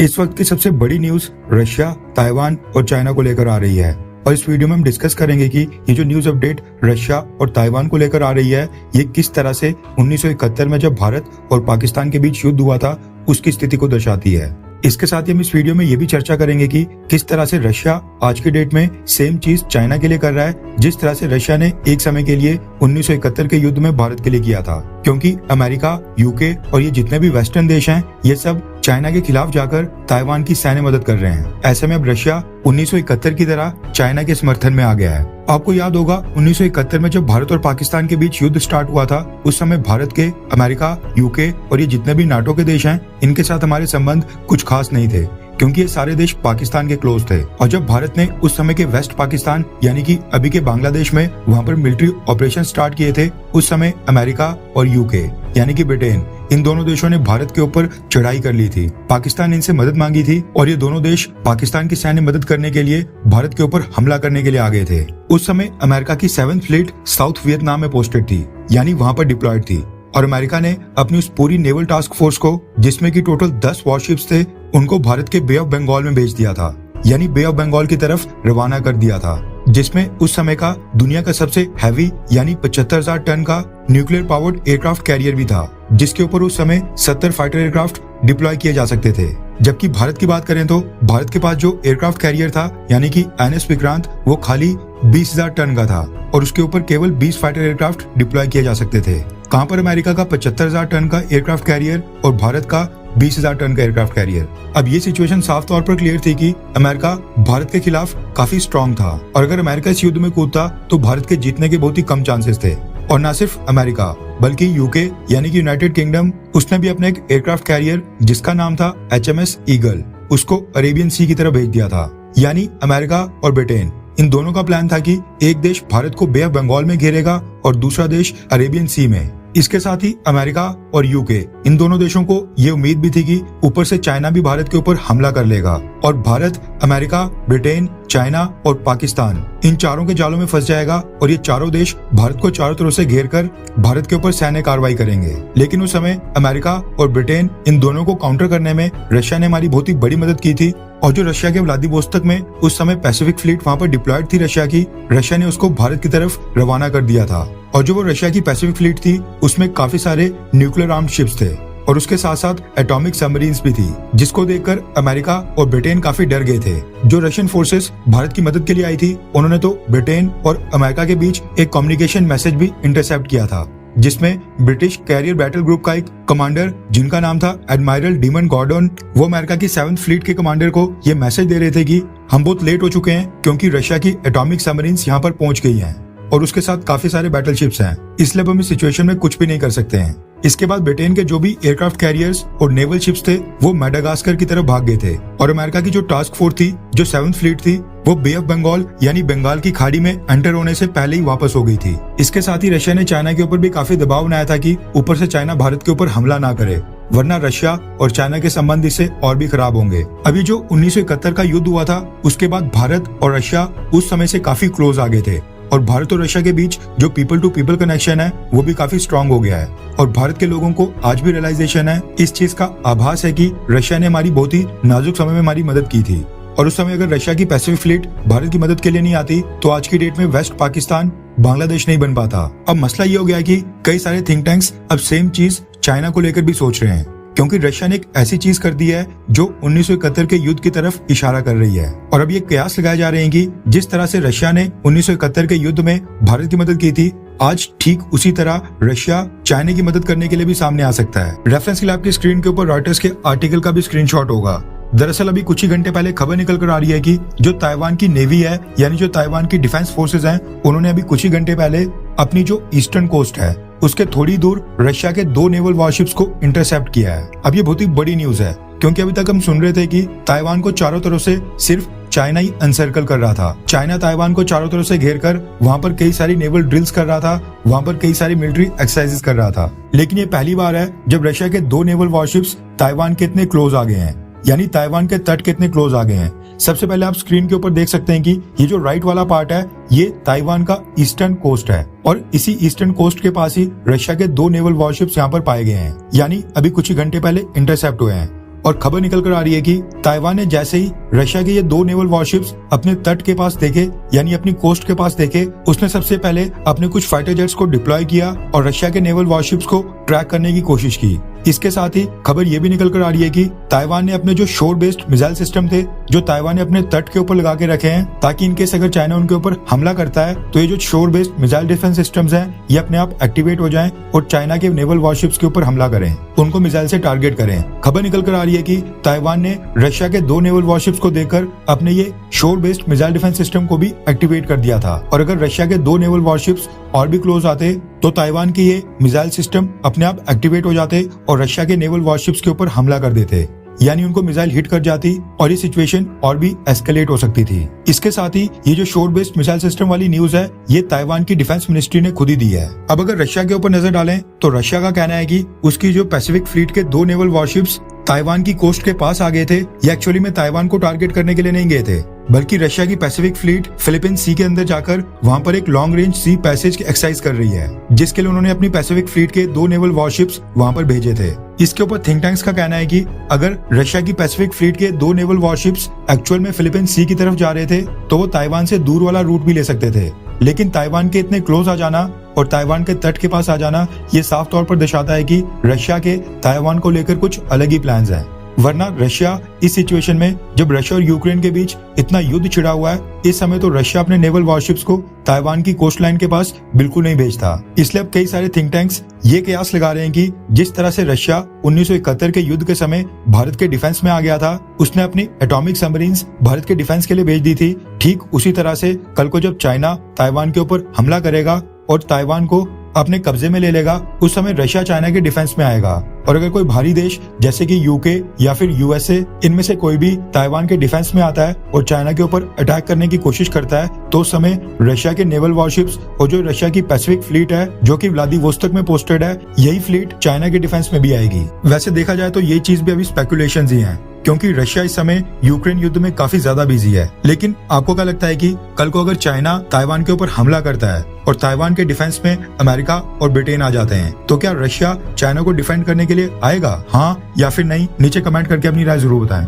इस वक्त की सबसे बड़ी न्यूज रशिया, ताइवान और चाइना को लेकर आ रही है और इस वीडियो में हम डिस्कस करेंगे कि ये जो न्यूज अपडेट रशिया और ताइवान को लेकर आ रही है ये किस तरह से 1971 में जब भारत और पाकिस्तान के बीच युद्ध हुआ था उसकी स्थिति को दर्शाती है। इसके साथ ही हम इस वीडियो में ये भी चर्चा करेंगे कि किस तरह से रशिया आज की डेट में सेम चीज चाइना के लिए कर रहा है जिस तरह से रशिया ने एक समय के लिए 1971 के युद्ध में भारत के लिए किया था, क्योंकि अमेरिका, यूके और ये जितने भी वेस्टर्न देश हैं ये सब चाइना के खिलाफ जाकर ताइवान की सैन्य मदद कर रहे हैं। ऐसे में अब रशिया 1971 की तरह चाइना के समर्थन में आ गया है। आपको याद होगा 1971 में जब भारत और पाकिस्तान के बीच युद्ध स्टार्ट हुआ था उस समय भारत के, अमेरिका, यूके और ये जितने भी नाटो के देश हैं इनके साथ हमारे संबंध कुछ खास नहीं थे, क्योंकि ये सारे देश पाकिस्तान के क्लोज थे। और जब भारत ने उस समय के वेस्ट पाकिस्तान यानी कि अभी के बांग्लादेश में वहां पर मिलिट्री ऑपरेशन स्टार्ट किए थे, उस समय अमेरिका और यूके यानी कि ब्रिटेन, इन दोनों देशों ने भारत के ऊपर चढ़ाई कर ली थी। पाकिस्तान इनसे मदद मांगी थी और ये दोनों देश पाकिस्तान की सैन्य मदद करने के लिए भारत के ऊपर हमला करने के लिए आ गए थे। उस समय अमेरिका की 7th फ्लीट साउथ वियतनाम में पोस्टेड थी, यानी वहां पर डिप्लॉयड थी, और अमेरिका ने अपनी उस पूरी नेवल टास्क फोर्स को, जिसमें की टोटल 10 वॉरशिप्स थे, उनको भारत के बे ऑफ बंगाल में भेज दिया था, यानी बे ऑफ बंगाल की तरफ रवाना कर दिया था, जिसमें उस समय का दुनिया का सबसे हैवी यानी 75,000 टन का न्यूक्लियर पावर्ड एयरक्राफ्ट कैरियर भी था, जिसके ऊपर उस समय 70 फाइटर एयरक्राफ्ट डिप्लॉय किए जा सकते थे। जबकि भारत की बात करें तो भारत के पास जो एयरक्राफ्ट कैरियर था यानी कि एनएस विक्रांत, वो खाली 20,000 टन का था और उसके ऊपर केवल 20 फाइटर एयरक्राफ्ट डिप्लॉय किए जा सकते थे। कहां पर अमेरिका का 75,000 टन का एयरक्राफ्ट कैरियर और भारत का 20,000 टन का एयरक्राफ्ट कैरियर। अब ये सिचुएशन साफ तौर पर क्लियर थी कि अमेरिका भारत के खिलाफ काफी स्ट्रांग था और अगर अमेरिका इस युद्ध में कूदता तो भारत के जीतने के बहुत ही कम चांसेस थे। और न सिर्फ अमेरिका बल्कि यूके यानी कि यूनाइटेड किंगडम, उसने भी अपने एक एयरक्राफ्ट कैरियर जिसका नाम था HMS ईगल, उसको अरेबियन सी की तरफ भेज दिया था। यानी अमेरिका और ब्रिटेन, इन दोनों का प्लान था कि एक देश भारत को बे ऑफ बंगाल में घेरेगा और दूसरा देश अरेबियन सी में। इसके साथ ही अमेरिका और यूके, इन दोनों देशों को ये उम्मीद भी थी कि ऊपर से चाइना भी भारत के ऊपर हमला कर लेगा और भारत, अमेरिका, ब्रिटेन, चाइना और पाकिस्तान, इन चारों के जालों में फंस जाएगा और ये चारों देश भारत को चारों तरफ से घेर कर भारत के ऊपर सैन्य कार्रवाई करेंगे। लेकिन उस समय अमेरिका और ब्रिटेन, इन दोनों को काउंटर करने में रशिया ने हमारी बहुत ही बड़ी मदद की थी और जो रशिया के व्लादिवोस्तोक में उस समय पैसिफिक फ्लीट वहां पर डिप्लॉयड थी रशिया की, रशिया ने उसको भारत की तरफ रवाना कर दिया था। और जो वो रशिया की पैसिफिक फ्लीट थी उसमें काफी सारे न्यूक्लियर आर्म्ड शिप्स थे और उसके साथ साथ एटॉमिक सबमरीन्स भी थी, जिसको देखकर अमेरिका और ब्रिटेन काफी डर गए थे। जो रशियन फोर्सेस भारत की मदद के लिए आई थी उन्होंने तो ब्रिटेन और अमेरिका के बीच एक कम्युनिकेशन मैसेज भी इंटरसेप्ट किया था, जिसमें ब्रिटिश कैरियर बैटल ग्रुप का एक कमांडर जिनका नाम था एडमायरल डीमन गॉर्डन, वो अमेरिका की 7th फ्लीट के कमांडर को ये मैसेज दे रहे थे कि हम बहुत लेट हो चुके हैं क्योंकि रशिया की एटॉमिक सबमरीन्स यहाँ पर पहुंच गई हैं और उसके साथ काफी सारे बैटलशिप्स हैं, इसलिए हम इस सिचुएशन में कुछ भी नहीं कर सकते हैं। इसके बाद ब्रिटेन के जो भी एयरक्राफ्ट कैरियर्स और नेवल शिप्स थे वो मेडागास्कर की तरफ भाग गए थे और अमेरिका की जो टास्क फोर्स थी, जो 7th फ्लीट थी, वो बे ऑफ बंगाल यानी बंगाल की खाड़ी में एंटर होने से पहले ही वापस हो गई थी। इसके साथ ही रशिया ने चाइना के ऊपर भी काफी दबाव बनाया था कि ऊपर से चाइना भारत के ऊपर हमला ना करे, वरना रशिया और चाइना के संबंध इससे और भी खराब होंगे। अभी जो 1971 का युद्ध हुआ था उसके बाद भारत और रशिया उस समय से काफी क्लोज आ गए थे और भारत और रशिया के बीच जो पीपल टू पीपल कनेक्शन है वो भी काफी स्ट्रांग हो गया है और भारत के लोगों को आज भी रियलाइजेशन है, इस चीज का आभास है कि रशिया ने हमारी बहुत ही नाजुक समय में हमारी मदद की थी और उस समय अगर रशिया की पैसिफिक फ्लीट भारत की मदद के लिए नहीं आती तो आज की डेट में वेस्ट पाकिस्तान बांग्लादेश नहीं बन पाता। अब मसला ये हो गया है कि कई सारे थिंक टैंक्स अब सेम चीज चाइना को लेकर भी सोच रहे हैं, क्योंकि रशिया ने एक ऐसी चीज कर दी है जो 1971 के युद्ध की तरफ इशारा कर रही है और अब ये कयास लगाए जा रहे हैं कि जिस तरह से रशिया ने 1971 के युद्ध में भारत की मदद की थी, आज ठीक उसी तरह रशिया चाइना की मदद करने के लिए भी सामने आ सकता है। रेफरेंस के लिए आपकी स्क्रीन के ऊपर रॉयटर्स के आर्टिकल का भी स्क्रीनशॉट होगा। दरअसल अभी कुछ ही घंटे पहले खबर निकल कर आ रही है कि जो ताइवान की नेवी है यानी जो ताइवान की डिफेंस फोर्सेज हैं, उन्होंने अभी कुछ ही घंटे पहले अपनी जो ईस्टर्न कोस्ट है उसके थोड़ी दूर रशिया के 2 नेवल वॉरशिप्स को इंटरसेप्ट किया है। अब ये बहुत ही बड़ी न्यूज है, क्योंकि अभी तक हम सुन रहे थे कि ताइवान को चारों तरफ से सिर्फ चाइना ही अनसर्कल कर रहा था। चाइना ताइवान को चारों तरफ से घेर कर वहाँ पर कई सारी नेवल ड्रिल्स कर रहा था, वहाँ पर कई सारी मिलिट्री एक्सरसाइजेस कर रहा था। लेकिन ये पहली बार है जब रशिया के 2 नेवल वॉरशिप्स ताइवान के इतने क्लोज आ गए हैं, यानी ताइवान के तट के इतने क्लोज आ गए हैं। सबसे पहले आप स्क्रीन के ऊपर देख सकते हैं कि ये जो राइट वाला पार्ट है ये ताइवान का ईस्टर्न कोस्ट है और इसी ईस्टर्न कोस्ट के पास ही रशिया के 2 नेवल वॉरशिप्स यहाँ पर पाए गए हैं, यानी अभी कुछ ही घंटे पहले इंटरसेप्ट हुए हैं। और खबर निकल कर आ रही है कि ताइवान ने जैसे ही रशिया के ये 2 नेवल वॉरशिप्स अपने तट के पास देखे, यानी अपनी कोस्ट के पास देखे, उसने सबसे पहले अपने कुछ फाइटर जेट्स को डिप्लॉय किया और रशिया के नेवल वॉरशिप्स को ट्रैक करने की कोशिश की। इसके साथ ही खबर ये भी निकल कर आ रही है कि ताइवान ने अपने जो शोर बेस्ड मिसाइल सिस्टम थे, जो ताइवान ने अपने तट के ऊपर लगा के रखे हैं, ताकि इनकेस अगर चाइना उनके ऊपर हमला करता है तो ये जो शोर बेस्ड मिसाइल डिफेंस सिस्टम्स हैं, ये अपने आप एक्टिवेट हो जाएं और चाइना के नेवल वॉरशिप्स के ऊपर हमला करें, उनको मिसाइल से टारगेट करें। खबर निकल कर आ रही है कि ताइवान ने रशिया के 2 नेवल वॉरशिप्स को देखकर अपने ये शोर बेस्ड मिसाइल डिफेंस सिस्टम को भी एक्टिवेट कर दिया था, और अगर रशिया के 2 नेवल वॉरशिप्स और भी क्लोज आते तो ताइवान के ये मिसाइल सिस्टम अपने आप एक्टिवेट हो जाते और रशिया के नेवल वॉरशिप्स के ऊपर हमला कर देते, यानी उनको मिसाइल हिट कर जाती और ये सिचुएशन और भी एस्केलेट हो सकती थी। इसके साथ ही ये जो शोर बेस्ड मिसाइल सिस्टम वाली न्यूज है, ये ताइवान की डिफेंस मिनिस्ट्री ने खुद ही दी है। अब अगर रशिया के ऊपर नजर डालें तो रशिया का कहना है कि उसकी जो पैसिफिक फ्लीट के 2 नेवल वॉरशिप्स ताइवान की कोस्ट के पास आ गए थे। ये एक्चुअली में ताइवान को टारगेट करने के लिए नहीं गए थे, बल्कि रशिया की पैसिफिक फ्लीट फिलीपींस सी के अंदर जाकर वहां पर एक लॉन्ग रेंज सी पैसेज की एक्सरसाइज कर रही है, जिसके लिए उन्होंने अपनी पैसिफिक फ्लीट के 2 नेवल वॉरशिप्स वहां पर भेजे थे। इसके ऊपर थिंक टैंक्स का कहना है कि अगर रशिया की पैसिफिक फ्लीट के 2 नेवल वॉरशिप्स एक्चुअल में फिलीपींस सी की तरफ जा रहे थे तो वो ताइवान से दूर वाला रूट भी ले सकते थे, लेकिन ताइवान के इतने क्लोज आ जाना और ताइवान के तट के पास आ जाना ये साफ तौर पर दर्शाता है कि रशिया के ताइवान को लेकर कुछ अलग ही प्लान्स हैं। वरना रशिया इस सिचुएशन में, जब रशिया और यूक्रेन के बीच इतना युद्ध छिड़ा हुआ है, इस समय तो रशिया अपने नेवल वॉरशिप्स को ताइवान की कोस्ट लाइन के पास बिल्कुल नहीं भेजता। इसलिए अब कई सारे थिंक टैंक्स ये कयास लगा रहे हैं कि जिस तरह से रशिया 1971 के युद्ध के समय भारत के डिफेंस में आ गया था, उसने अपनी एटॉमिक सबमरीन्स भारत के डिफेंस के लिए भेज दी थी, ठीक उसी तरह से कल को जब चाइना ताइवान के ऊपर हमला करेगा और ताइवान को अपने कब्जे में ले लेगा, उस समय रशिया चाइना के डिफेंस में आएगा। और अगर कोई भारी देश जैसे कि यूके या फिर यूएसए, इनमें से कोई भी ताइवान के डिफेंस में आता है और चाइना के ऊपर अटैक करने की कोशिश करता है, तो उस समय रशिया के नेवल वॉरशिप्स और जो रशिया की पैसिफिक फ्लीट है, जो कि व्लादिवोस्तोक में पोस्टेड है, यही फ्लीट चाइना के डिफेंस में भी आएगी। वैसे देखा जाए तो ये चीज भी अभी स्पेकुलेशन ही है, क्योंकि रशिया इस समय यूक्रेन युद्ध में काफी ज्यादा बिजी है। लेकिन आपको क्या लगता है कि कल को अगर चाइना ताइवान के ऊपर हमला करता है और ताइवान के डिफेंस में अमेरिका और ब्रिटेन आ जाते हैं, तो क्या रशिया चाइना को डिफेंड करने के लिए आएगा, हाँ या फिर नहीं? नीचे कमेंट करके अपनी राय जरूर बताएं।